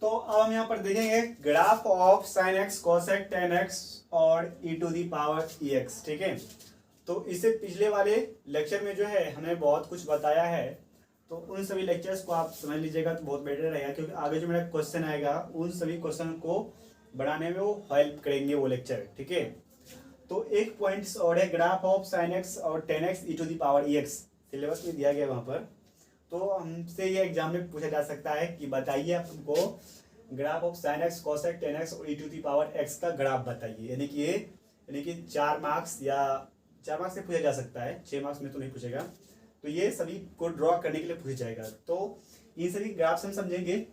तो अब हम यहाँ पर देखेंगे graph of sine x cosec tan x और e to the power e x. ठीक है, तो इससे पिछले वाले लेक्चर में जो है हमने बहुत कुछ बताया है, तो उन सभी लेक्चर्स को आप समझ लीजिएगा तो बहुत बेटर रहेगा, क्योंकि आगे जो मेरा क्वेश्चन आएगा उन सभी क्वेश्चन को बनाने में वो हेल्प करेंगे वो लेक्चर। ठीक है, तो एक पॉइंट और है ग्राफ ऑफ साइन एक्स और tan x e to the power e x, syllabus में दिया गया वहाँ पर। तो हमसे ये एग्जाम में पूछा जा सकता है कि बताइए आपको graph of sine x cosec tan x और e to the power x का ग्राफ बताइए, यानी कि 4 मार्क्स या 4 मार्क्स से पूछा जा सकता है, 6 मार्क्स में तो नहीं पूछेगा। तो ये सभी को ड्रॉ करने के लिए पूछा जाएगा, तो ये सभी ग्राफ्स हम समझेंगे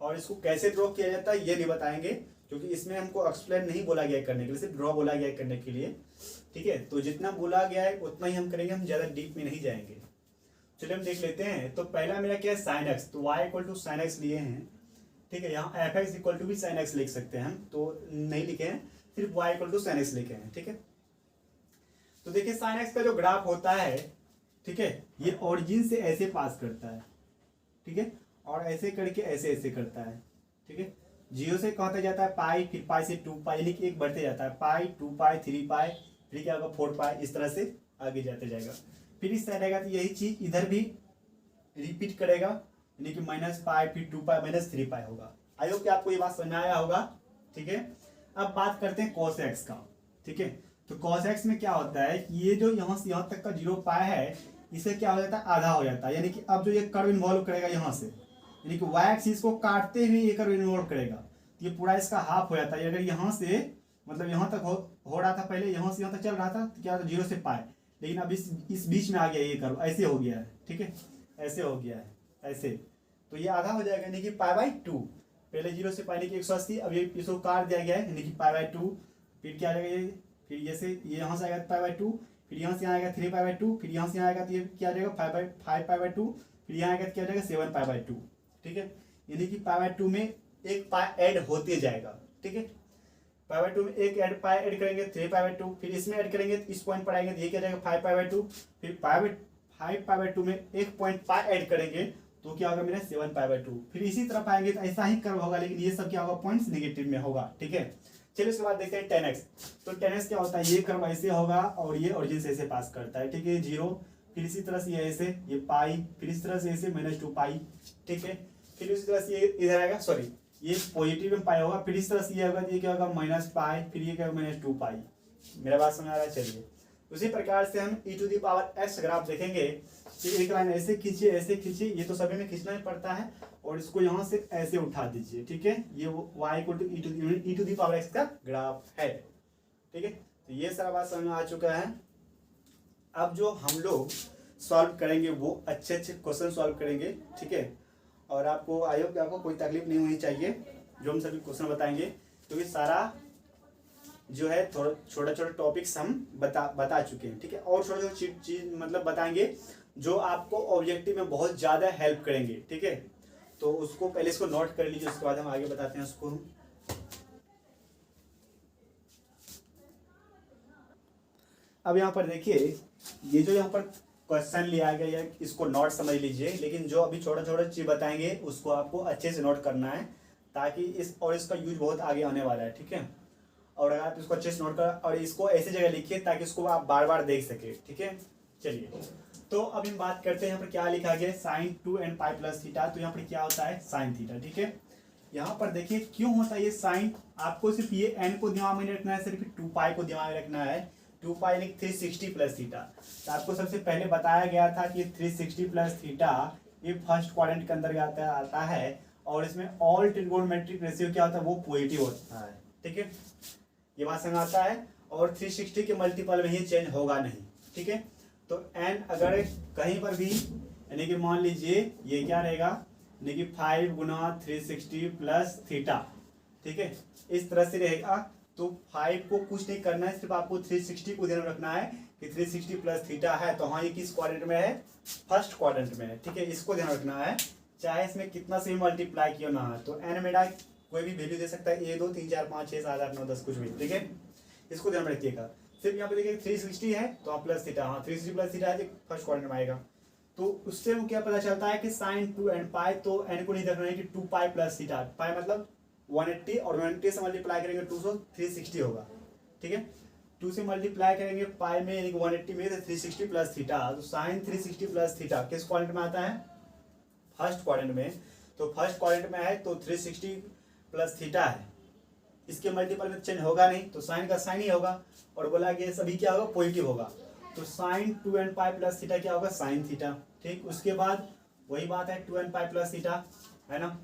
और इसको कैसे ड्रॉ किया जाता है ये नहीं बताएंगे, क्योंकि इसमें हमको एक्सप्लेन नहीं बोला गया है करने के लिए, सिर्फ ड्रॉ बोला गया है करने के लिए। ठीक है, तो जितना बोला गया है उतना ही हम करेंगे, हम ज़्यादा डीप में नहीं जाएंगे। चलिए हम देख लेते हैं। तो पहला मेरा क्या है साइन एक्स, तो y equal to sine x लिए हैं। ठीक है, यहाँ एफ एक्स इक्वल टू भी साइन एक्स लिख सकते हैं हम, तो नहीं लिखे हैं, सिर्फ y equal to sine x लिखे हैं। ठीक है, तो देखिए साइन एक्स का जो ग्राफ होता है, ठीक है, ये ओरिजिन से ऐसे पास करता है। ठीक है, और ऐसे करके ऐसे ऐसे करता है। ठीक है, 0 से कहता जाता है पाई, फिर पाई से 2 पाई, यानी कि एक बढ़ते जाता है, पाई 2 पाई 3 पाई, फिर क्या होगा 4 पाई, इस तरह से आगे जाते जाएगा। फिर इस साइड आएगा तो यही चीज इधर भी रिपीट करेगा, यानी कि माइनस पाई फिर 2 पाई माइनस 3 पाई होगा। आई होप कि आपको ये बात समझ में आया होगा। ठीक है, अब बात करते हैं cos x का। ठीक है, तो cos x में क्या होता है कि ये जो यहाँ से यहाँ तक का 0 पाई है, इसे क्या हो जाता है आधा हो जाता है, यानी कि अब जो ये कर्व इन्वॉल्व करेगा यहाँ से, यानी कि y एक्सिस को काटते हुए ये कर्व इन्वॉल्व करेगा, तो ये पूरा इसका हाफ हो जाता है। अगर यहाँ से मतलब यहाँ तक हो रहा था पहले, यहाँ से यहाँ तक चल रहा था, तो क्या होता है 0 से पाई, लेकिन अब इस बीच में आ गया ये कर्व, ऐसे हो गया है। ठीक है, ऐसे हो गया है, ऐसे, तो ये आधा हो जाएगा, यानी कि पाई बाई 2। पहले 0 से पाई की 180, अब ये इसको काट दिया गया है, यानी कि पाई बाई 2। फिर क्या आ जाएगा ये, फिर जैसे ये यहाँ से आएगा पाई बाई 2, फिर यहाँ से यहाँ आएगा 3 पाई बाई 2, फिर यहाँ से यहाँ आएगा तो ये क्या आ जाएगा 5 पाई बाई 2, फिर यहाँ आएगा तो क्या आ जाएगा 7 पाई बाई 2। ठीक है, यानी कि पाई बाई 2 में एक पाई ऐड होते जाएगा। ठीक है, पाई बाई 2 में एक पाई ऐड करेंगे 3 पाई बाई 2, फिर इसमें ऐड करेंगे इस पॉइंट पर आएंगे तो ये क्या जाएगा 5 पाई बाई 2, फिर 5 पाई बाई 2 में एक पॉइंट पाई ऐड करेंगे तो क्या होगा मेरा 7 पाई बाई 2। फिर इसी तरफ आएंगे तो ऐसा ही कर्व होगा, लेकिन ये सब क्या होगा पॉइंट्स नेगेटिव में होगा। ठीक है, चलिए उसके बाद देखते हैं 10x। तो 10x क्या होता है, ये कर्व ऐसे होगा और ये ओरिजिन से ऐसे पास करता है। ठीक है, 0, फिर इसी तरह से ये ऐसे, ये पाई, फिर इस तरह से ऐसे -2 पाई। ठीक है, फिर इसी तरह से ये इधर आएगा, सॉरी ये पॉजिटिव में पाई होगा, फिर इस तरह से ये होगा, ये क्या होगा माइनस पाई, फिर ये क्या होगा -2 पाई। मेरा बात समझ आ रहा है। चलिए उसी प्रकार से हम e to the power x graph देखेंगे कि एक लाइन ऐसे खींचिए ऐसे खींचिए, ये तो सभी में खींचना ही पड़ता है, और इसको यहाँ से ऐसे उठा दीजिए। ठीक है, ये y equal to e to the power x का ग्राफ है। ठीक है, तो ये सारा बात समझ में आ चुका है। अब जो हम लोग सॉल्व करेंगे वो अच्छे क्वेश्चन सॉल्व करेंगे। ठीक है, और आपको आई होप कि आपको कोई तकलीफ नहीं होनी चाहिए जो हम सभी क्वेश्चन बताएंगे, क्योंकि सारा जो है थोड़ा छोटा छोटा टॉपिक्स हम बता चुके हैं। ठीक है, और छोटे छोटे चीज मतलब बताएंगे जो आपको ऑब्जेक्टिव में बहुत ज़्यादा हेल्प करेंगे। ठीक है, तो उसको पहले इसको नोट कर लीजिए, उसके बाद हम आगे बताते हैं उसको। अब यहाँ पर देखिए, ये जो यहाँ पर क्वेश्चन लिया गया है इसको नोट समझ लीजिए, लेकिन जो अभी छोटा छोटा चीज बताएंगे उसको आपको अच्छे से नोट करना है, ताकि इसका यूज बहुत आगे आने वाला है। ठीक है, और अगर आप इसको अच्छे से नोट कर और इसको ऐसी जगह लिखिए ताकि इसको आप बार बार देख सके। ठीक है, चलिए तो अब हम बात करते हैं यहाँ पर क्या लिखा गया साइन 2n पाई प्लस थीटा। तो यहाँ पर क्या होता है साइन थीटा। ठीक है, यहाँ पर देखिए क्यों होता है ये साइन, आपको सिर्फ ये n को दिमाग में रखना है, सिर्फ 2 पाई को दिमाग में रखना है। 2 पाई यानी 360 प्लस थीटा। तो आपको सबसे पहले बताया गया था कि 360 प्लस थीटा ये फर्स्ट क्वाड्रेंट के अंदर आता है, और इसमें ऑल ट्रिगोनोमेट्रिक रेशियो क्या होता है वो पॉजिटिव होता है। ठीक है, ये बात समझ आता है, और 360 के मल्टीपल में ही चेंज होगा नहीं। ठीक है, तो n अगर कहीं पर भी यानी कि मान लीजिए ये क्या रहेगा, यानी कि 5 गुना 360 प्लस थीटा। ठीक है, इस तरह से रहेगा। तो 5 को कुछ नहीं करना है, सिर्फ आपको 360 को ध्यान रखना है कि 360 प्लस थीटा है, तो हाँ ये किस क्वाड्रेंट में है, फर्स्ट क्वाड्रेंट में है। ठीक है, इसको ध्यान रखना है, चाहे इसमें कितना से भी मल्टीप्लाई किया ना है। तो n मेरा कोई भी वैल्यू दे सकता है, 1 2 3 4 5 6 7 8 9 10 कुछ भी। ठीक है, इसको ध्यान में रखिएगा। सिर्फ यहाँ पे देखिए 360 है तो आप प्लस थीटा, हाँ 360 प्लस थीटा है फर्स्ट क्वाड्रेंट में आएगा। तो उससे वो क्या पता चलता है कि साइन 2 एंड पाई, तो एन को नहीं रखना है कि 2 पाई प्लस थीटा, पाई मतलब 180 और 180 से मल्टीप्लाई करेंगे 2 तो 360 होगा, ठीक है। 2 से मल्टीप्लाई करेंगे पाई में यानी कि 180 में, तो 360 प्लस थीटा, तो साइन 360 प्लस थीटा किस क्वाड्रेंट में आता है? फर्स्ट क्वाड्रेंट में। तो फर्स्ट क्वाड्रेंट में है तो 360 प्लस थीटा है, इसके मल्टीपल में चेंज होगा नहीं, तो साइन का साइन ही होगा, और बोला कि सभी क्या होगा? पॉजिटिव होगा। तो sine 2 and pi plus theta क्या होगा? साइन थीटा, ठीक। उसके बाद वही बात है 2 एंड पाई प्लस थीटा, है ना,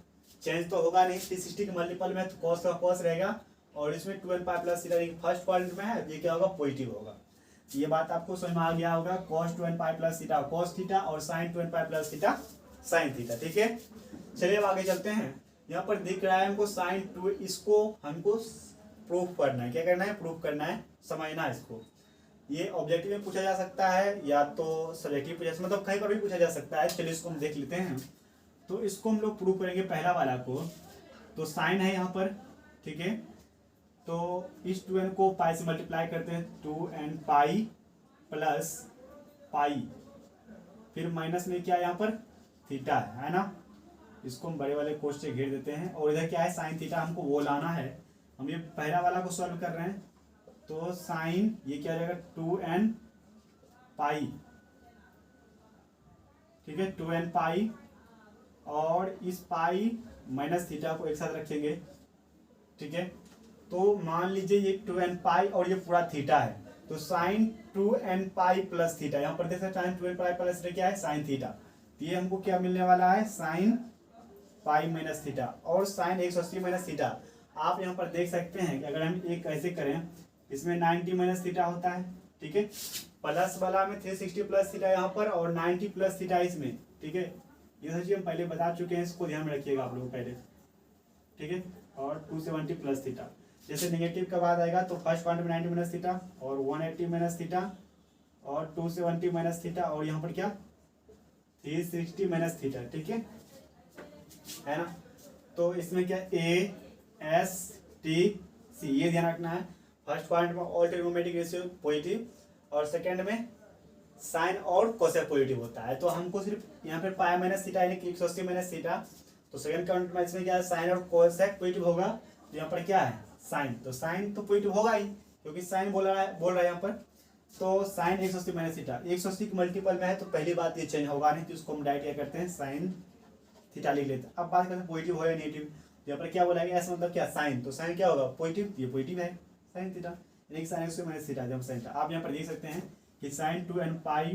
चेंज तो होगा नहीं, 360 के मल्टीपल में तो कॉस का कॉस रहेगा, और इसमें 2 and pi plus theta first quadrant में है, ये क्या होगा? पॉजिटिव होगा। ये बात आपको समझ में आ गया होगा, cos 2 and pi plus theta cos theta, और sine 2 and pi plus theta sine theta, ठीक है। चलिए अब आगे चलते हैं। यहाँ पर दिख रहा है हमको साइन 2, इसको हमको प्रूफ करना है। क्या करना है? प्रूफ करना है, समझना है इसको। ये ऑब्जेक्टिव में पूछा जा सकता है या तो सब्जेक्टिव पूछा, मतलब कहीं पर भी पूछा जा सकता है। चलिए इसको हम देख लेते हैं। तो इसको हम लोग प्रूफ करेंगे पहला वाला को। तो साइन है यहाँ पर, ठीक है। तो इस 2n को पाई से मल्टीप्लाई करते हैं, 2 एंड पाई प्लस पाई, फिर माइनस में क्या यहाँ पर? थीटा है ना। इसको हम बड़े वाले कोष्ठ से घेर देते हैं, और इधर क्या है? साइन थीटा हमको वो लाना है। हम ये पहला वाला को सॉल्व कर रहे हैं, तो साइन ये क्या रहेगा? 2 एन पाई, ठीक है, 2 एन पाई, और इस पाई माइनस थीटा को एक साथ रखेंगे, ठीक है। तो मान लीजिए ये 2 एन पाई और ये पूरा थीटा है, तो sine 2 n pi plus theta, यहाँ पर देख सकते हैं 2 एन पाई प्लस थीटा क्या है? Sine theta. तो ये हमको क्या मिलने वाला है? साइन पाई माइनस थीटा, और साइन 180 माइनस थीटा। आप यहाँ पर देख सकते हैं कि अगर हम एक ऐसे करें, इसमें 90 माइनस थीटा होता है, ठीक है, प्लस वाला में 360 प्लस थीटा यहाँ पर, और 90 प्लस थीटा इसमें, ठीक है। ये सब चीज हम पहले बता चुके हैं, इसको ध्यान में रखिएगा आप लोग पहले, ठीक है। और 270 प्लस थीटा, जैसे नेगेटिव का बाद आएगा तो फर्स्ट क्वाड्रेंट में 90 माइनस थीटा, और 180 माइनस थीटा, और 270 माइनस थीटा, और यहाँ पर क्या? 360 माइनस थीटा, ठीक है ना। तो इसमें क्या? ए एस टी सी, ये ध्यान रखना है। फर्स्ट क्वाड्रेंट में ऑल ट्रिग्नोमेट्रिक रेशियो पॉजिटिव, और सेकंड में साइन और कोसेक पॉजिटिव होता है। तो हमको सिर्फ यहाँ पे पाई माइनस थीटा यानी कि 180 माइनस थीटा, तो सेकंड क्वाड्रेंट में इसमें क्या है? साइन और कोसेक पॉजिटिव होगा, तो यहाँ पर क्या है? साइन। तो साइन तो पॉजिटिव होगा ही, क्योंकि साइन बोल रहा है यहाँ पर। तो साइन 180 माइनस थीटा 180 के मल्टीपल में है, तो पहली बात ये चेंज होगा नहीं, तो इसको हम डायरेक्ट क्या करते हैं? साइन थीटा लिख लेते हैं। अब बात करते हैं पॉजिटिव हो या नेगेटिव। यहाँ पर क्या बोला गया? ऐसा मतलब क्या? साइन, तो साइन क्या होगा? पॉजिटिव, ये पॉजिटिव है साइन थीटा, यानी साइन 180 माइनस थीटा जब साइन था। आप यहाँ पर देख सकते हैं कि साइन 2 एन पाई,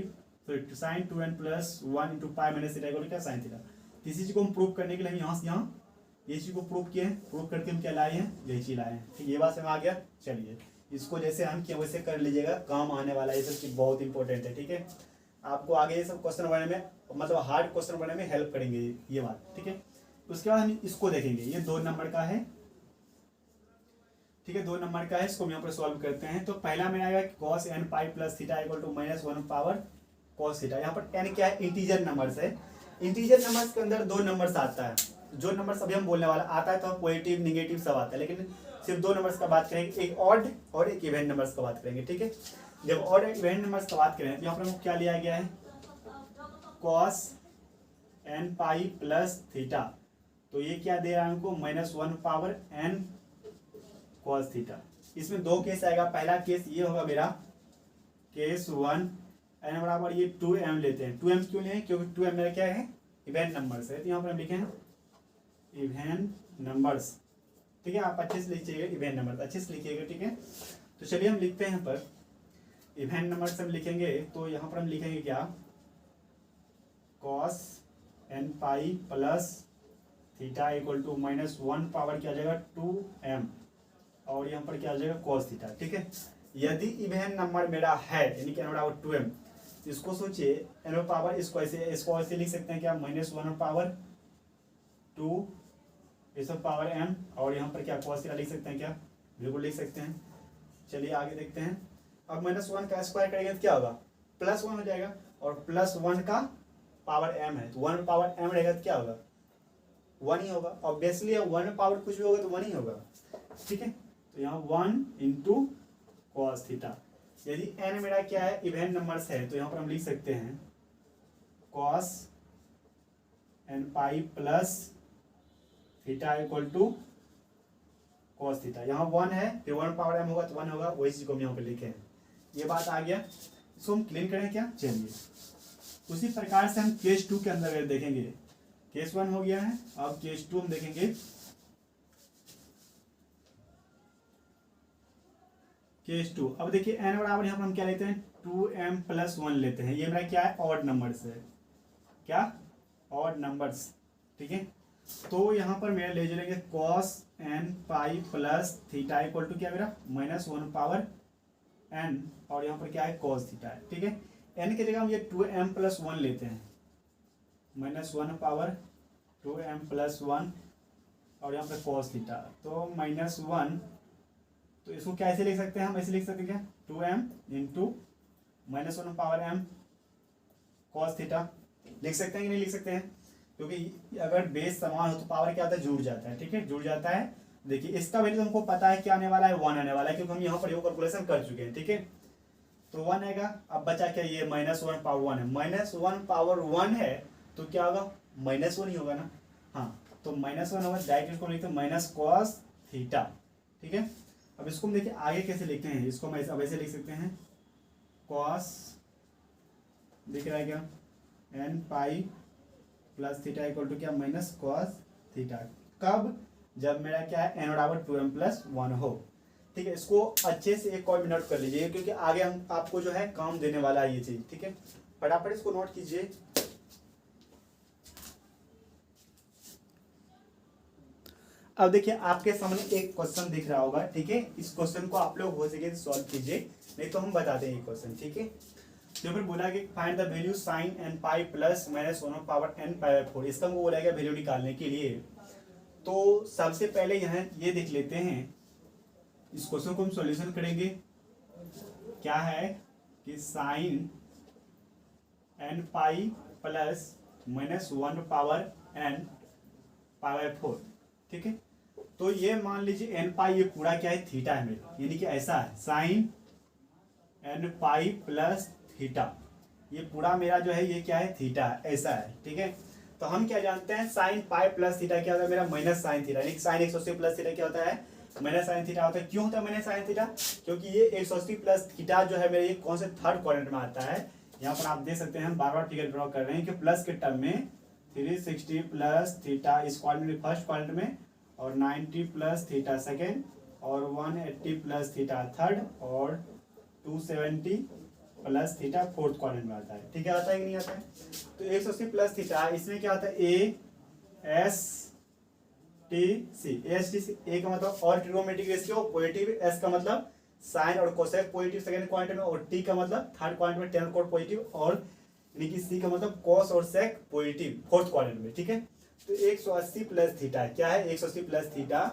तो sine 2 n plus 1 into pi minus theta equal क्या? Sine theta. इसी चीज को हम प्रूव करने के लिए हम यहाँ से यहाँ ये चीज को प्रूव किए हैं, प्रूव करके हम क्या लाए हैं? यही चीज लाए हैं, ठीक। ये बात समझ आ गया। चलिए इसको जैसे हम किया वैसे कर लीजिएगा, काम आने वाला है, ये सब चीज बहुत इंपॉर्टेंट है, ठीक है। आपको आगे ये सब क्वेश्चन बनाने में, मतलब हार्ड क्वेश्चन बनाने में हेल्प करेंगे ये बात, ठीक है। उसके बाद हम इसको देखेंगे, ये 2 नंबर का है, ठीक है, 2 नंबर का है। इसको हम यहाँ पर सॉल्व करते हैं। तो पहला में आएगा cos n pi plus theta equal to minus 1 power cos थीटा। यहाँ पर n क्या है? इंटीजर नंबर्स है। इंटीजर नंबर्स के अंदर 2 नंबर्स आता है, जो नंबर अभी हम बोलने वाला आता है, तो पॉजिटिव निगेटिव सब आता है, लेकिन सिर्फ 2 नंबर्स का बात करेंगे, एक ऑड और एक इवेंट नंबर्स का बात करेंगे, ठीक है। जब ऑड और इवेंट नंबर्स का बात करें तो यहाँ पर हमको क्या लिया गया है? cos n pi plus theta, तो ये क्या दे रहा है हमको? Minus 1 power n cos theta. इसमें 2 केस आएगा। पहला केस ये होगा मेरा केस 1, n बराबर ये 2m लेते हैं। 2m क्यों लें? क्योंकि 2m मेरा क्या है? इवेंट नंबर्स है। तो यहाँ पर हम लिखें इवेंट नंबर्स, ठीक है। आप अच्छे से लिखिएगा, इवेंट नंबर अच्छे से लिखिएगा, ठीक है। तो चलिए हम लिखते हैं यहाँ पर इवेंट नंबर से हम लिखेंगे, तो यहाँ पर हम लिखेंगे क्या? cos n pi plus theta equal to minus 1 power क्या आ जाएगा? 2m, और यहाँ पर क्या आ जाएगा? cos थीटा, ठीक है। यदि इवेंट नंबर मेरा है यानी कि n बराबर 2m, इसको सोचिए n पावर, इसको ऐसे लिख सकते हैं क्या? माइनस 1 पावर 2 इस पावर m, और यहाँ पर क्या? cos थीटा लिख सकते हैं क्या? बिल्कुल लिख सकते हैं। चलिए आगे देखते हैं। अब माइनस 1 का स्क्वायर करेंगे तो क्या होगा? प्लस 1 हो जाएगा, और प्लस 1 का पावर m है, तो 1 पावर m रहेगा तो क्या होगा? 1 ही होगा। ऑब्वियसली 1 पावर कुछ भी होगा तो 1 ही होगा, ठीक है। तो यहाँ 1 इंटू कॉस थीटा। यदि n मेरा क्या है? इवेंट नंबर्स है, तो यहाँ पर हम लिख सकते हैं cos n pi plus theta equal to cos theta. यहाँ 1 है, फिर 1 पावर m होगा तो 1 होगा, वही चीज को हम यहाँ पे लिखे हैं। ये बात आ गया, इसको हम क्लीन करें क्या? चलिए उसी प्रकार से हम केस 2 के अंदर देखेंगे। केस 1 हो गया है, अब केस 2 हम देखेंगे। केस 2, अब देखिए n बराबर यहाँ पर हम क्या लेते हैं 2m प्लस 1 लेते हैं। ये मेरा क्या है? ऑड नंबर्स है। क्या? ऑड नंबर्स, ठीक है। तो यहाँ पर मेरा ले लेंगे cos n pi plus theta equal to क्या मेरा -1 पावर n, और यहाँ पर क्या है कॉस थीटा है, ठीक है। n की जगह हम ये 2m प्लस 1 लेते हैं, -1 पावर 2m प्लस 1 और यहाँ पर कॉस थीटा, तो -1। तो इसको कैसे लिख सकते हैं हम? ऐसे लिख सकते हैं क्या 2m into -1 power m cos theta. लिख सकते हैं कि नहीं लिख सकते हैं? क्योंकि अगर बेस समान हो तो पावर क्या होता है? जुड़ जाता है, ठीक है, जुड़ जाता है। देखिए इसका वैल्यू हमको पता है क्या आने वाला है, 1 आने वाला है, क्योंकि हम यहाँ पर वो कैलकुलेशन कर चुके हैं, ठीक है। तो 1 आएगा। अब बचा क्या? ये -1 पावर 1 है, -1 पावर 1 है तो क्या होगा? -1 ही होगा ना। हाँ, तो -1 होगा, डायरेक्ट इसको लिखते हैं माइनस कॉस थीटा, ठीक है। अब इसको हम देखिए आगे कैसे लिखते हैं, इसको हम अब ऐसे लिख सकते हैं कॉस, दिख रहा है क्या, n pi plus theta equal to क्या माइनस कॉस थीटा। कब? जब मेरा क्या है n बराबर 2m प्लस 1 हो, ठीक है। इसको अच्छे से एक और मिनट कर लीजिए, क्योंकि आगे हम आपको जो है काम देने वाला है ये चीज, ठीक है। फटाफट इसको नोट कीजिए। अब देखिए आपके सामने एक क्वेश्चन दिख रहा होगा, ठीक है। इस क्वेश्चन को आप लोग हो सके सॉल्व कीजिए, नहीं तो हम बताते हैं ये क्वेश्चन, ठीक है। तो फिर बोला कि find the value sine n pi plus -1 power n pi 4। इसका हमको बोला गया वैल्यू निकालने के लिए। तो सबसे पहले यहाँ ये देख लेते हैं, इस क्वेश्चन को हम सॉल्यूशन करेंगे। क्या है कि sine n pi plus -1 power n power 4, ठीक है। तो ये मान लीजिए n पाई ये पूरा क्या है? थीटा है मेरा, यानी कि ऐसा है sine n pi plus theta, ये पूरा मेरा जो है ये क्या है? थीटा है, ऐसा है, ठीक है। तो हम क्या जानते हैं साइन पाई प्लस थीटा क्या होता है? मेरा माइनस साइन थीटा, यानी साइन 180 प्लस थीटा क्या होता है? माइनस साइन थीटा होता है। क्यों होता है माइनस साइन थीटा? क्योंकि ये 180 प्लस थीटा जो है मेरे ये कौन से थर्ड क्वाड्रेंट में आता है। यहाँ पर आप देख सकते हैं, हम बार बार फिगर ड्रॉ कर रहे हैं कि प्लस के टर्म में 360 प्लस थीटा इस क्वाड्रेंट फर्स्ट क्वाड्रेंट में, और 90 प्लस थीटा सेकेंड, और 180 प्लस थीटा थर्ड, और 270 प्लस थीटा फोर्थ क्वाड्रेंट में आता है, ठीक है। आता है कि नहीं आता है? तो 180 प्लस थीटा इसमें क्या होता है? A S T C. ए का मतलब और ट्रिग्नोमेट्रिक रेशियो पॉजिटिव, एस का मतलब साइन और कोसेक पॉजिटिव सेकंड क्वाड्रेंट में, और टी का मतलब थर्ड क्वाड्रेंट में टेन कोड पॉजिटिव, और यानी कि सी का मतलब कॉस और सेक पॉजिटिव फोर्थ क्वाड्रेंट में, ठीक है। तो 180 प्लस थीटा क्या है? 180 प्लस थीटा।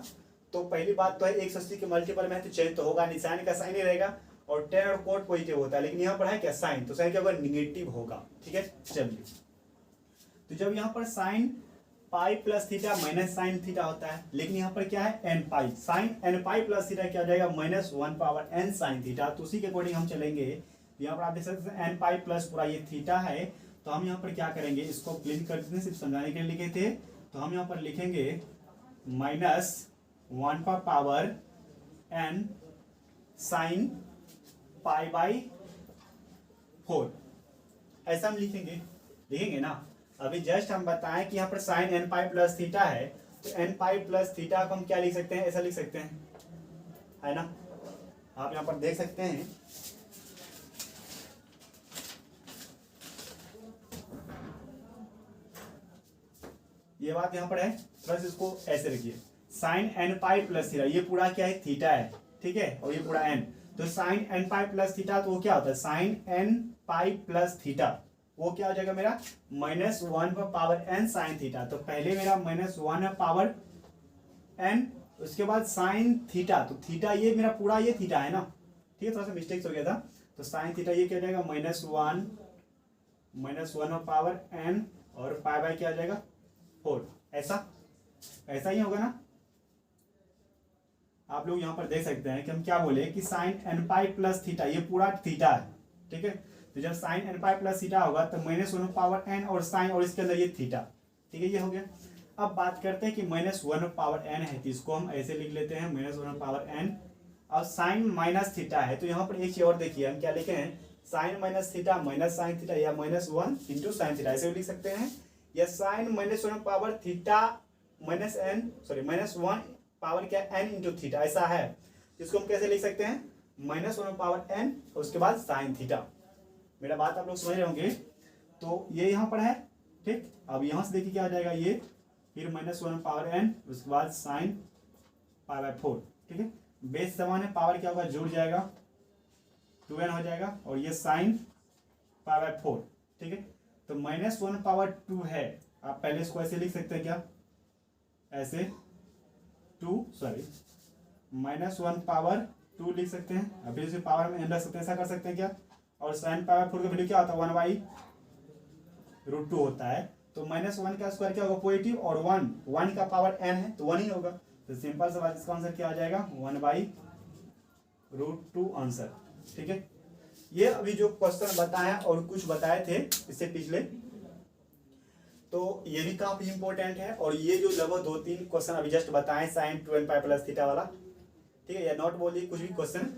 तो पहली बात तो है 180 के मल्टीपल में तो चेंज तो होगा नहीं, साइन का साइन ही रहेगा, और टेन और कोट पॉजिटिव होता है, लेकिन यहाँ पर है क्या साइन, तो साइन क्या होगा? निगेटिव होगा, ठीक है। चलिए, तो जब यहाँ पर sine pi plus theta minus sine theta होता है, लेकिन यहाँ पर क्या है? N pi, sine n pi plus theta क्या हो जाएगा? -1 पावर n साइन थीटा। तो उसी के अकॉर्डिंग हम चलेंगे। यहाँ पर आप देख सकते हैं एन पाई प्लस पूरा ये थीटा है, तो हम यहाँ पर क्या करेंगे? इसको क्लीन कर देते हैं, सिर्फ समझाने के लिए लिखे थे। तो हम यहाँ पर लिखेंगे -1 का power n sine pi by 4, ऐसा हम लिखेंगे ना। अभी जस्ट हम बताएं कि यहाँ पर sine n pi plus theta है, तो n पाई प्लस थीटा को हम क्या लिख सकते हैं? ऐसा लिख सकते हैं, है ना। आप यहाँ पर देख सकते हैं, ये बात यहाँ पर है, बस इसको ऐसे रखिए। Sine n pi plus theta, ये पूरा क्या है? थीटा है, ठीक है, और ये पूरा n। तो sine n pi plus theta, तो वो क्या होता है? Sine n pi plus theta, वो क्या हो जाएगा मेरा? -1 पावर n साइन थीटा। तो पहले मेरा -1 पावर n, उसके बाद साइन थीटा, तो थीटा ये मेरा पूरा ये थीटा है ना, ठीक है। थोड़ा सा मिस्टेक्स हो गया था। तो साइन थीटा ये क्या हो जाएगा? -1 पावर n, और पाई बाई क्या हो जाएगा? 4। ऐसा ही होगा ना। आप लोग यहाँ पर देख सकते हैं कि हम क्या बोले कि sine n pi plus theta, ये पूरा थीटा है, ठीक है। तो जब sine n pi plus theta होगा तो माइनस वन पावर एन और साइन और इसके अंदर ये थीटा, ठीक है, ये हो गया। अब बात करते हैं कि माइनस वन पावर एन है तो इसको हम ऐसे लिख लेते हैं माइनस वन पावर एन, और साइन माइनस थीटा है तो यहाँ पर एक चीज और देखिए हम क्या लिखे हैं, sine minus theta minus sine theta या minus one into sine theta ऐसे भी लिख सकते हैं, या sine minus one power theta minus n sorry minus one power क्या एन इंटू थीटा ऐसा है, इसको हम कैसे लिख सकते हैं माइनस वन पावर एन और उसके बाद साइन थीटा। मेरा बात आप लोग समझ रहे होंगे। तो ये यहाँ पर है, ठीक। अब यहाँ से देखिए क्या आ जाएगा ये, फिर माइनस वन पावर एन उसके बाद साइन पाई बाय 4, ठीक है। बेस समान है, पावर क्या होगा जुड़ जाएगा 2n हो जाएगा, और ये साइन पाई बाय 4, ठीक है। तो माइनस वन पावर 2 है, आप पहले इसको ऐसे लिख सकते हैं क्या, ऐसे 2 सॉरी माइनस वन पावर 2 लिख सकते हैं, अभी इसे पावर में n रख सकते हैं, ऐसा कर सकते हैं क्या। और साइन पाई बाय 4 का वैल्यू क्या होता है 1/√2 होता है, तो माइनस वन का स्क्वायर क्या होगा पॉजिटिव, और वन का पावर n है तो 1 ही होगा, तो सिंपल सा बात इसका आंसर क्या आ जाएगा 1/√2 आंसर, ठीक है। ये अभी जो क्वेश्चन बताए और कुछ बताए थे इससे पिछले, तो ये भी काफी इंपॉर्टेंट है, और ये जो लगभग 2-3 क्वेश्चन अभी जस्ट बताए साइन 2n पाई प्लस थीटा वाला, ठीक है, या नॉट बोलिए कुछ भी क्वेश्चन,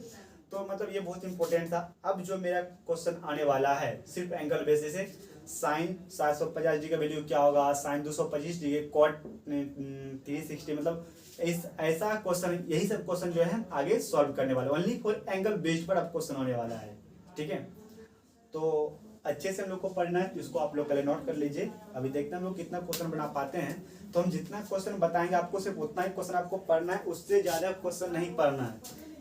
तो मतलब ये बहुत इंपॉर्टेंट था। अब जो मेरा क्वेश्चन आने वाला है सिर्फ एंगल बेसिस से, साइन 750 डिग्री का वैल्यू क्या होगा, साइन 225 डिग्री, कॉट 360, मतलब ऐसा क्वेश्चन, यही सब क्वेश्चन जो है आगे सॉल्व करने वाले, ओनली फॉर एंगल बेस्ड पर अब क्वेश्चन होने वाला है, ठीक है। तो अच्छे से हम लोग को पढ़ना है, इसको आप लोग पहले नोट कर लीजिए। अभी देखते हैं हम लोग कितना क्वेश्चन बना पाते हैं, तो हम जितना क्वेश्चन बताएंगे आपको सिर्फ उतना ही क्वेश्चन आपको पढ़ना है, उससे ज्यादा क्वेश्चन नहीं पढ़ना है,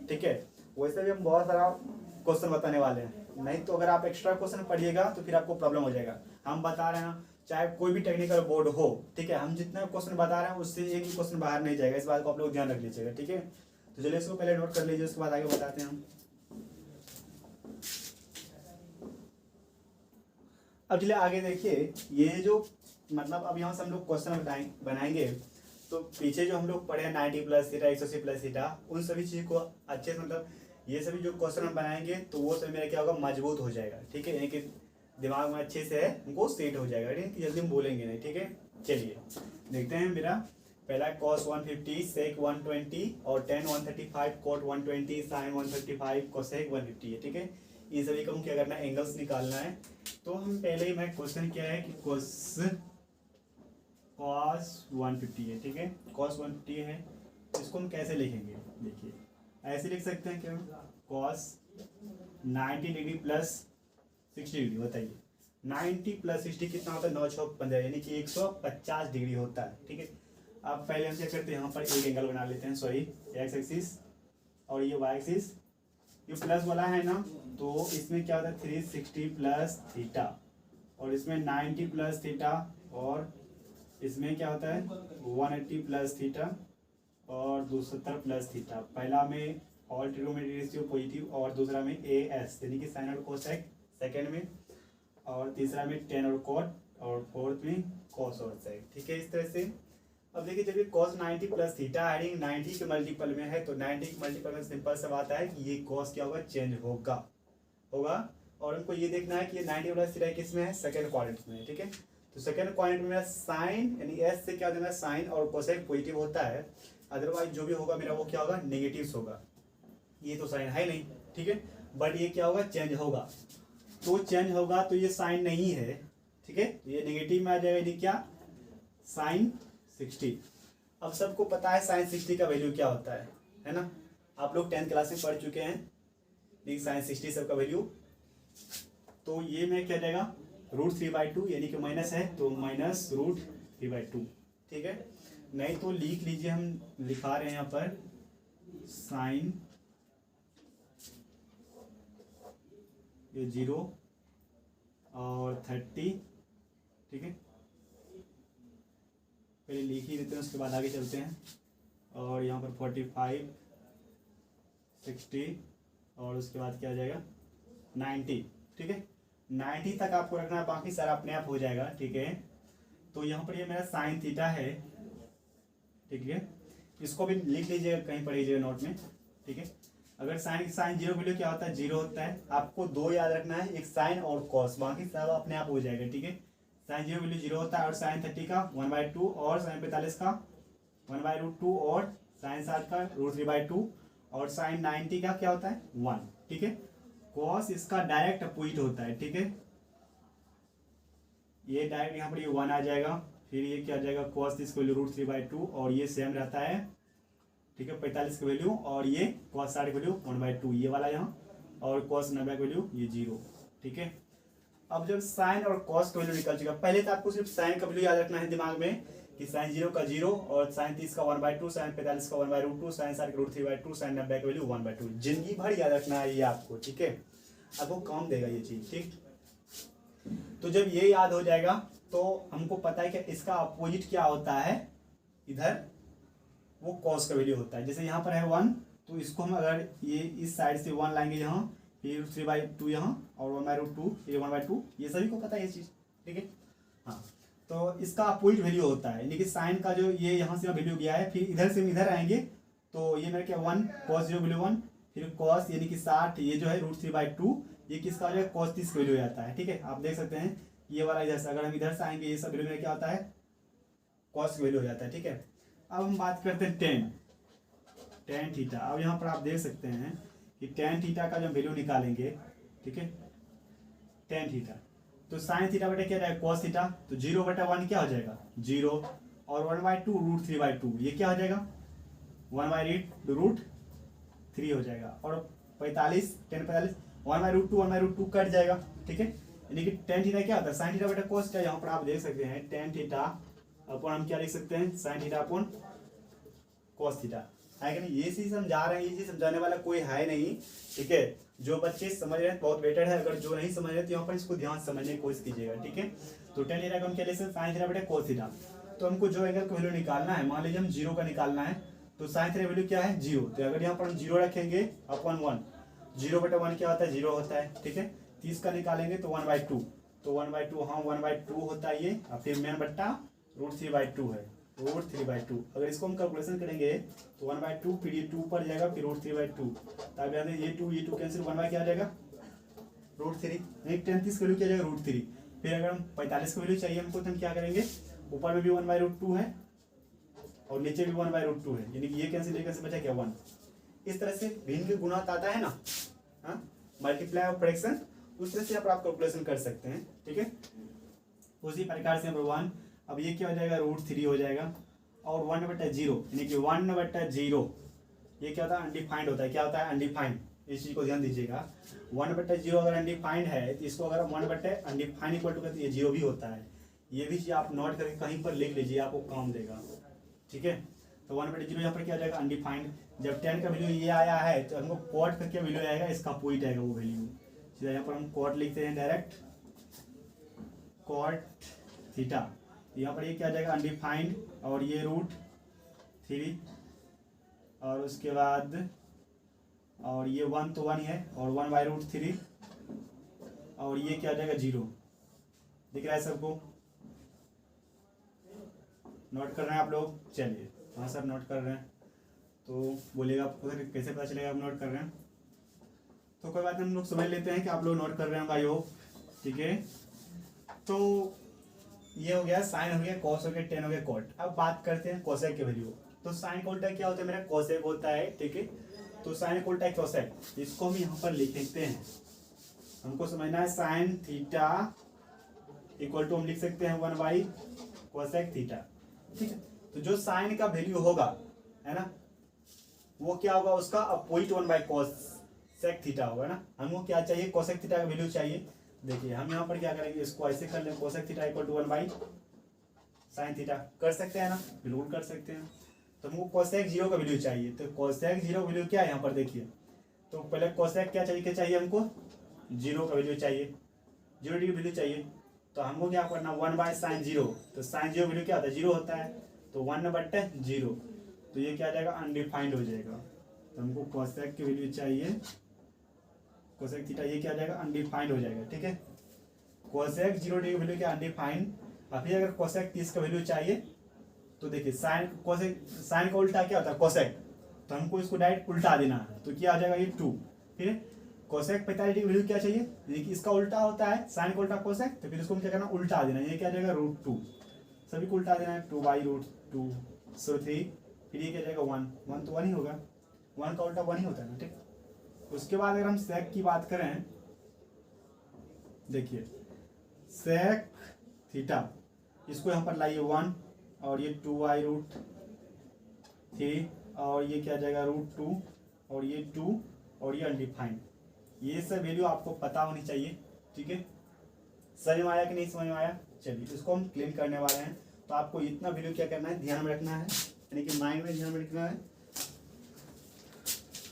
ठीक है। वैसे भी हम बहुत सारा क्वेश्चन बताने वाले हैं, नहीं तो अगर आप एक्स्ट्रा क्वेश्चन पढ़िएगा तो फिर आपको प्रॉब्लम हो जाएगा। हम बता रहे हैं चाहे कोई भी टेक्निकल बोर्ड हो, ठीक है, हम जितना क्वेश्चन बता रहे हैं उससे एक भी क्वेश्चन बाहर नहीं जाएगा, इस बात को आप लोग ध्यान रख लीजिएगा, ठीक है। तो चलिए इसको पहले नोट कर लीजिए, उसके बाद आगे बताते हैं हम। अब चलिए आगे देखिए, ये जो मतलब अब यहाँ से हम लोग क्वेश्चन बनाएंगे, तो पीछे जो हम लोग पढ़े हैं 90 प्लस थीटा 180 प्लस थीटा, उन सभी चीज को अच्छे से मतलब ये सभी जो क्वेश्चन हम बनाएंगे तो वो सभी मेरा क्या होगा मजबूत हो जाएगा, ठीक है, यानी कि दिमाग में अच्छे से है उनको सेट हो जाएगा, ठीक है, जल्दी हम बोलेंगे नहीं, ठीक है। चलिए देखते हैं, मेरा पहला cos 150 sec 120 और tan 135 cot 120 sin 135 cosec 150 है, ठीक है। इन सभी को हम क्या करना है एंगल्स निकालना है। तो हम पहले ही मैं क्वेश्चन क्या है कि cos 150 है, ठीक है, cos 150 है, इसको हम कैसे लिखेंगे, देखिए ऐसे लिख सकते हैं क्या, cos 90 डिग्री प्लस 60 डिग्री, बताइए 90 प्लस 60 कितना होता है 9 6 15, यानी कि 150 डिग्री होता है, ठीक है। अब पहले हम क्या करते हैं यहाँ पर एक एंगल बना लेते हैं, सॉरी एक्स एक्सिस और ये वाई एक्सिस, ये प्लस वाला है ना, तो इसमें क्या होता है 360 प्लस थीटा, और इसमें 90 प्लस थीटा, और इसमें क्या होता है 180 प्लस थीटा और 270 प्लस थीटा। पहला में ऑल ट्रिग्नोमेट्रिक रेशियो पॉजिटिव, और दूसरा में ए एस यानी कि साइन और कोसेक, सेकेंड में, और तीसरा में टेन और कॉट, और फोर्थ में कॉस और सेक, ठीक है, इस तरह से। अब देखिए जब ये कॉस 90 प्लस थीटा हेडिंग 90 के मल्टीपल में है, तो 90 के मल्टीपल में सिंपल सा बात है कि ये कॉस क्या होगा चेंज होगा, और हमको ये देखना है कि ये 90 प्लस थीटा किस में है सेकंड क्वाड्रेंट में, ठीक है। तो सेकंड क्वाड्रेंट में मेरा साइन यानी एस से क्या देना है साइन और कोसेक पॉजिटिव होता है, अदरवाइज जो भी होगा मेरा वो क्या होगा नेगेटिव होगा, ये तो साइन है नहीं, ठीक है, बट ये क्या होगा चेंज होगा, तो चेंज होगा तो ये साइन नहीं है, ठीक है, तो ये नेगेटिव में आ जाएगा, ये क्या साइन 60। अब सबको पता है साइन 60 का वैल्यू क्या होता है ना, आप लोग 10th क्लास में पढ़ चुके हैं, साइन 60 सबका वैल्यू, तो ये में क्या जाएगा √3/2 यानी कि माइनस है तो माइनस √3/2, ठीक है। नहीं तो लिख लीजिए, हम लिखा रहे हैं यहाँ पर साइन ये 0 और 30, ठीक है, पहले लिख ही देते हैं उसके बाद आगे चलते हैं। और यहाँ पर 45 60 और उसके बाद क्या आ जाएगा 90, ठीक है, 90 तक आपको रखना है, बाकी सारा अपने आप हो जाएगा, ठीक है। तो यहाँ पर ये मेरा साइन थीटा है, ठीक है, इसको भी लिख लीजिएगा कहीं पढ़ लीजिएगा नोट में, ठीक है। अगर साइन साइन जीरो वैल्यू क्या होता है, जीरो होता है। आपको दो याद रखना है, एक साइन और कॉस, बाकी सब अपने आप हो जाएगा, ठीक है। साइन जीरो वैल्यू जीरो होता है, और साइन 30 का 1/2, और साइन 45 का 1/√2, और साइन 60 का √3/2, और साइन 90 का क्या होता है 1, ठीक है। कॉस इसका डायरेक्ट अपोजिट होता है, ठीक है। ये डायरेक्ट यहाँ पर ये 1 आ जाएगा, फिर ये क्या आ जाएगा कॉस इसका वैल्यू √3/2, और ये सेम रहता है, ठीक है, 45 की वैल्यू, और ये कॉस 60 की वैल्यू 1/2 ये वाला यहाँ, और कॉस 90 की वैल्यू ये 0, ठीक है। अब जब साइन और कॉस का वैल्यू निकल चुका, पहले तो आपको सिर्फ साइन का वैल्यू याद रखना है दिमाग में कि साइन 0 का 0, और साइन 30 का 1/2, साइन 45 का 1/√2, साइन 60 का √3/2, साइन 90 का वैल्यू 1/2, जिंदगी भर याद रखना है ये आपको, ठीक है। आपको काम देगा ये चीज, ठीक। तो जब ये याद हो जाएगा तो हमको पता है कि इसका अपोजिट क्या होता है, इधर वो कॉस का वैल्यू होता है। जैसे यहाँ पर है 1, तो इसको हम अगर ये इस साइड से 1 लाएंगे यहाँ, फिर 3/2 यहाँ, और 1/√2, फिर 1/2, ये सभी को पता है ये चीज़, ठीक है। हाँ, तो इसका अपोजिट वैल्यू होता है, यानी कि साइन का जो ये यहाँ से वैल्यू गया है, फिर इधर से हम इधर आएंगे तो ये मेरा क्या 1, cos 0 वैल्यू 1, फिर cos यानी कि 60, ये जो है √3/2, ये किसका हो जाएगा cos 30 वैल्यू हो जाता है, ठीक है। आप देख सकते हैं ये वाला इधर से, अगर हम इधर से आएंगे ये सब वैल्यू में क्या होता है cos वैल्यू हो जाता है, ठीक है। अब हम बात करते हैं टेन थीटा। अब यहाँ पर आप देख सकते हैं कि टेन थीटा का जब वैल्यू निकालेंगे, ठीक है, टेन थीटा, तो साइन थीटा बटे क्या जाएगा cos थीटा, तो 0/1 क्या हो जाएगा 0, और 1/2 √3/2 ये क्या हो जाएगा 1/√3 हो जाएगा, और 45 टेन 45 1/√2 कट जाएगा, ठीक है। यानी कि टेन थीटा क्या होता है साइन थीटा बटे cos थीटा। यहाँ पर आप देख सकते हैं टेन थीटा अपन हम क्या लिख सकते हैं साइन थीटा अपन cos थीटा, है कि नहीं। ये चीज समझा रहे हैं, ये चीज समझाने वाला कोई है नहीं, ठीक है। जो बच्चे समझ रहे हैं बहुत बेटर है, अगर जो नहीं समझ रहे तो यहाँ पर इसको ध्यान समझने की कोशिश कीजिएगा, ठीक है। तो टेन थीटा को हम क्या लिख सकते हैं साइन थीटा बटे cos थीटा। तो हमको जो एंगल का वैल्यू निकालना है, मान लीजिए हम 0 का निकालना है, तो साइन थीटा वैल्यू क्या है 0, तो अगर यहाँ पर हम 0 रखेंगे अपन 1, 0/1 क्या होता है 0 होता है, ठीक है। 30 का निकालेंगे तो 1/2, तो 1/2 हाँ 1/2 होता है ये, और फिर मेन बट्टा √3/2 है, √3/2। अगर इसको हम कैलकुलेशन करेंगे तो 1/2, फिर ये 2 पर जाएगा, फिर √3/2, तब ये 2 कैंसिल, 1 क्या आ जाएगा √3, नहीं 30 का वैल्यू क्या जाएगा √3। फिर अगर हम 45 का वैल्यू चाहिए हमको तो हम क्या करेंगे, ऊपर में भी 1/√2 है और नीचे भी 1/√2 है, यानी कि ये कैंसिल से बचा क्या 1। इस तरह से भिन्न के गुणा आता है ना, हाँ मल्टीप्लाई और फ्रैक्शन, उस तरह से आप कैलकुलेशन कर सकते हैं, ठीक है। उसी प्रकार से नंबर 1, अब ये क्या हो जाएगा √3 हो जाएगा, और 1/0 यानी कि 1/0 ये क्या होता है अनडिफाइंड होता है, क्या होता है अनडिफाइंड, इस चीज को ध्यान दीजिएगा। 1/0 अगर अनडिफाइंड है तो इसको अगर 1/अनडिफाइंड इक्वल टू करते 0 भी होता है, ये भी चीज आप नोट करके कहीं पर लिख लीजिए, आपको काम देगा, ठीक है। तो 1/0 यहाँ पर क्या आ जाएगा अनडिफाइंड। जब 10 का वैल्यू ये आया है तो हमको कॉट का क्या वैल्यू आएगा, इसका पॉइंट आएगा वो वैल्यू, सीधा यहाँ पर हम कॉट लिखते हैं डायरेक्ट कॉट थीटा। यहाँ पर ये क्या आ जाएगा अनडिफाइंड, और ये √3, और उसके बाद और ये 1 तो 1 है, और 1/√3, और ये क्या आ जाएगा 0। दिख रहा है सबको, नोट कर रहे हैं आप लोग, चलिए हाँ सर नोट कर रहे हैं, तो बोलिएगा आपको कैसे पता चलेगा आप नोट कर रहे हैं। तो कोई बात नहीं, हम लोग समझ लेते हैं कि आप लोग नोट कर रहे हैं भाई हो, ठीक है। तो ये हो गया साइन हो गया, कॉस हो गया, टेन हो गया, कॉट। अब बात करते हैं कोसेक के वैल्यू। तो साइन का उल्टा क्या होता है मेरा कोसेक होता है, ठीक है। तो साइन का उल्टा है कोसेक, इसको हम यहाँ पर लिख सकते हैं, हमको समझना है साइन थीटा इक्वल टू हम लिख सकते हैं 1/कोसेक थीटा, ठीक है। तो जो साइन का वैल्यू होगा है ना, वो क्या होगा उसका अपोजिट 1/कोसेक थीटा होगा ना। हमको क्या चाहिए कोसेक थीटा का वैल्यू चाहिए। देखिए हम यहाँ पर क्या करेंगे, इसको ऐसे कर लें कोसेक थीटा इक्वल टू 1/साइन थीटा, कर सकते हैं ना, बिल्कुल कर सकते हैं। तो हमको कोसेक 0 का वैल्यू चाहिए, तो कोसेक 0 वैल्यू क्या है यहाँ पर देखिए, तो पहले कोसेक क्या चाहिए हमको 0 का वैल्यू चाहिए, 0 डिग्री वैल्यू चाहिए। तो हमको क्या करना 1/साइन 0, तो साइन 0 वैल्यू क्या होता है 0 होता है, तो 1/0, तो ये क्या आ जाएगा अनडिफाइंड हो जाएगा। तो हमको कोसेक की वैल्यू चाहिए, कोसेक थीटा ये क्या आ जाएगा अनडिफाइंड हो जाएगा, ठीक है। कोसेक 0 डिग्री वैल्यू क्या अनडिफाइंड। अब फिर अगर कोसेक 30 का वैल्यू चाहिए, तो देखिए साइन का उल्टा क्या होता है कोसेक, तो हमको इसको डायरेक्ट उल्टा देना है, तो क्या आ जाएगा ये 2। फिर कोसेक 45 डिग्री वैल्यू क्या चाहिए, देखिए इसका उल्टा होता है साइन का उल्टा कोसेक, तो फिर इसको हम क्या करना उल्टा देना, ये क्या जाएगा √2, सभी को उल्टा देना है 2/√2, सो 3, फिर ये क्या जाएगा 1 तो 1 ही होगा, 1 का उल्टा 1 ही होता है ना, ठीक। उसके बाद अगर हम सेक की बात करें, देखिए सेक थीटा, इसको यहाँ पर लाइए 1 और ये 2/√3 और ये क्या जाएगा √2 और ये 2 और ये अनडिफाइंड, ये सब वैल्यू आपको पता होनी चाहिए, ठीक है। समझ में आया कि नहीं समझ में आया, चलिए इसको हम क्लीन करने वाले हैं। तो आपको इतना वैल्यू क्या करना है, ध्यान में रखना है, यानी कि माइंड में ध्यान में रखना है,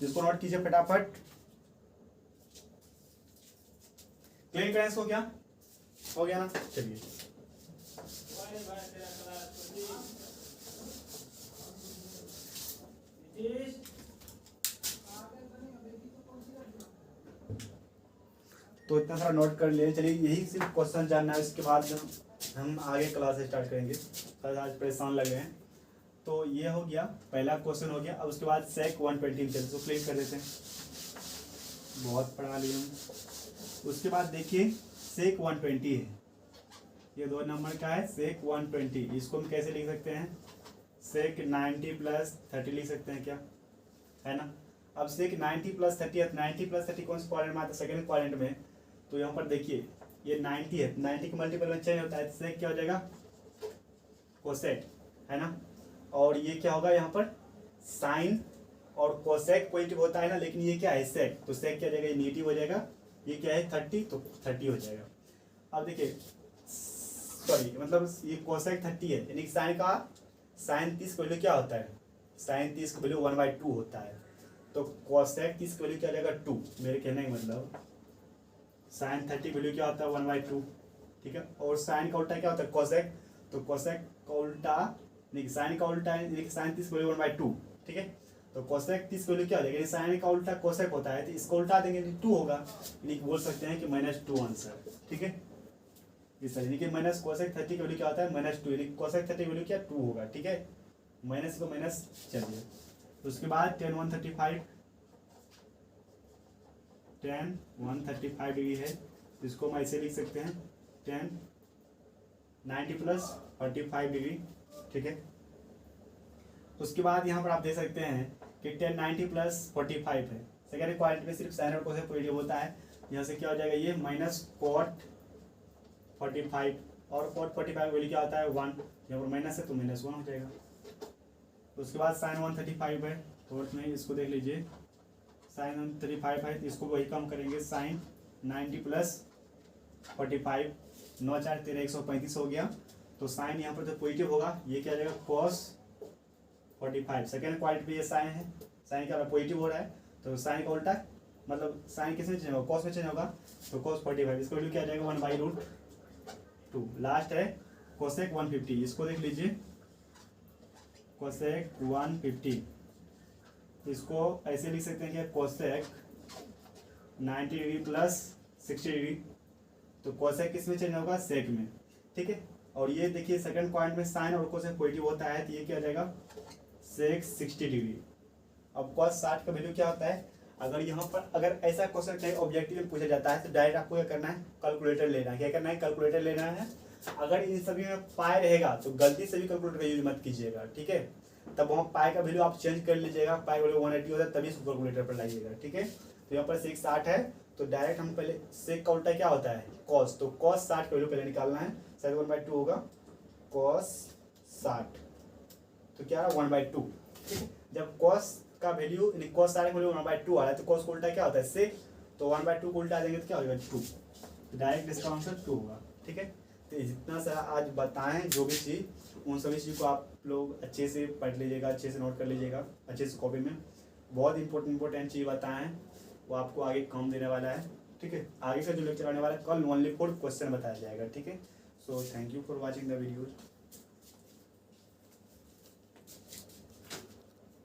इसको नोट कीजिए फटाफट। क्लीन करें इसको, क्या हो गया ना, चलिए तो इतना सारा नोट कर लिए। चलिए यही सिर्फ क्वेश्चन जानना है, इसके बाद हम आगे क्लास स्टार्ट करेंगे, आज परेशान लगे हैं। तो ये हो गया पहला क्वेश्चन हो गया। अब उसके बाद सेक 120 चलिए तो क्लिक कर देते हैं, बहुत पढ़ा लिए हम। उसके बाद देखिए सेक 120 है, ये 2 नंबर का है सेक 120, इसको हम कैसे लिख सकते हैं, सेक 90 + 30 लिख सकते हैं क्या, है ना। अब सेक 90 + 30 है, 90 + 30 कौन से क्वाड्रेंट में आता है, सेकंड क्वाड्रेंट में। तो यहाँ पर देखिए ये 90 है, 90 के मल्टीपल में चेंज होता है, सेक क्या हो जाएगा कोसेक, है ना। और ये क्या होगा यहाँ पर साइन और कोसेक पॉजिटिव होता है ना, लेकिन ये क्या है सेक, तो सेक क्या हो जाएगा, ये नेगेटिव हो जाएगा, ये क्या है 30 तो 30 हो जाएगा। अब देखिए सॉरी मतलब ये कोसेक 30 है, यानी साइन 30 का वैल्यू क्या होता है, साइन 30 का वैल्यू 1/2 होता है, तो कोसेक 30 का वैल्यू क्या जाएगा 2, मेरे कहने का मतलब साइन 30 वैल्यू क्या होता है 1/2, ठीक है। और साइन का उल्टा क्या होता है कोसेक, तो कोसेक का उल्टा नहीं साइन का उल्टा है, साइन 30 वैल्यू 1/2, ठीक है। तो कोसेक 30 वैल्यू क्या हो जाएगा, साइन का उल्टा कोसेक होता है, तो इसको उल्टा देंगे 2 होगा, यानी बोल सकते हैं कि -2 आंसर, ठीक है। इस यानी कि माइनस कोसेक 30 का वैल्यू क्या होता है -2, यानी कोसेक 30 वैल्यू क्या 2 होगा, ठीक है। माइनस को माइनस चलिए। उसके बाद tan 135 डिग्री है, इसको हम ऐसे लिख सकते हैं tan 90 + 45 डिग्री, ठीक है। उसके बाद यहाँ पर आप देख सकते हैं कि tan 90 + 45 है, सेकेंड क्वाड्रेंट में सिर्फ साइन और कोसेक पॉजिटिव होता है, यहाँ से क्या हो जाएगा ये -cot 45 और cot 45 वैल्यू क्या होता है 1, यहाँ पर माइनस है तो -1 हो जाएगा। उसके बाद साइन 135 है, तो में इसको देख लीजिए साइन 135 है, तो इसको वही कम करेंगे साइन 90 + 45, 9 4 13 135 हो गया, तो साइन यहाँ पर जो पॉजिटिव होगा ये क्या हो जाएगा cos 45, सेकेंड क्वाड्रेंट पे ये साइन है, साइन क्या पॉजिटिव हो रहा है, तो साइन का उल्टा मतलब साइन किस में चेंज होगा, cos में चेंज होगा, तो cos 45, इसका वैल्यू क्या आ जाएगा 1/√2। लास्ट है कोसेक 150, इसको देख लीजिए कोसेक 150, इसको ऐसे लिख सकते हैं कि कोसेक 90 डिग्री + 60 डिग्री, तो कोसेक किस में चेंज होगा सेक में, ठीक है। और ये देखिए सेकंड पॉइंट में साइन और कोसेक पॉजिटिव होता है, तो ये क्या हो जाएगा सेक 60 डिग्री। अब cos 60 का वैल्यू क्या होता है, अगर यहाँ पर अगर ऐसा क्वेश्चन चाहे ऑब्जेक्टिव में पूछा जाता है तो डायरेक्ट आपको क्या करना है कैलकुलेटर लेना है, क्या करना है कैलकुलेटर लेना है। अगर इन सभी में पाई रहेगा तो गलती से भी कैलकुलेटर का यूज मत कीजिएगा, ठीक है। तब वहाँ पाई का वैल्यू आप चेंज कर लीजिएगा, पाई वैल्यू 180 होता है तभी इसको कैलकुलेटर पर लाइएगा, ठीक है। तो यहाँ पर सेक 60 है, तो डायरेक्ट हम पहले सेक का उल्टा क्या होता है कॉस, तो cos 60 का वैल्यू पहले निकालना है, शायद 1/2 होगा cos 60, तो क्या है 1/2, ठीक है। जब cos का वैल्यू यानी cos 60 का वैल्यू 1/2 आ रहा है, तो cos का उल्टा क्या होता है सेक, तो 1/2 को उल्टा देंगे तो क्या होगा 2, तो डायरेक्ट इसका आंसर 2 होगा, ठीक है। तो जितना सारा आज बताएं जो भी चीज़ उन सभी चीज़ को आप लोग अच्छे से पढ़ लीजिएगा, अच्छे से नोट कर लीजिएगा, अच्छे से कॉपी में बहुत इंपॉर्टेंट चीज़ बताएं हैं, वो आपको आगे काम देने वाला है, ठीक है। आगे का जो लेक्चर आने वाला है कल ओनली 4 क्वेश्चन बताया जाएगा, ठीक है। So thank you for watching the videos.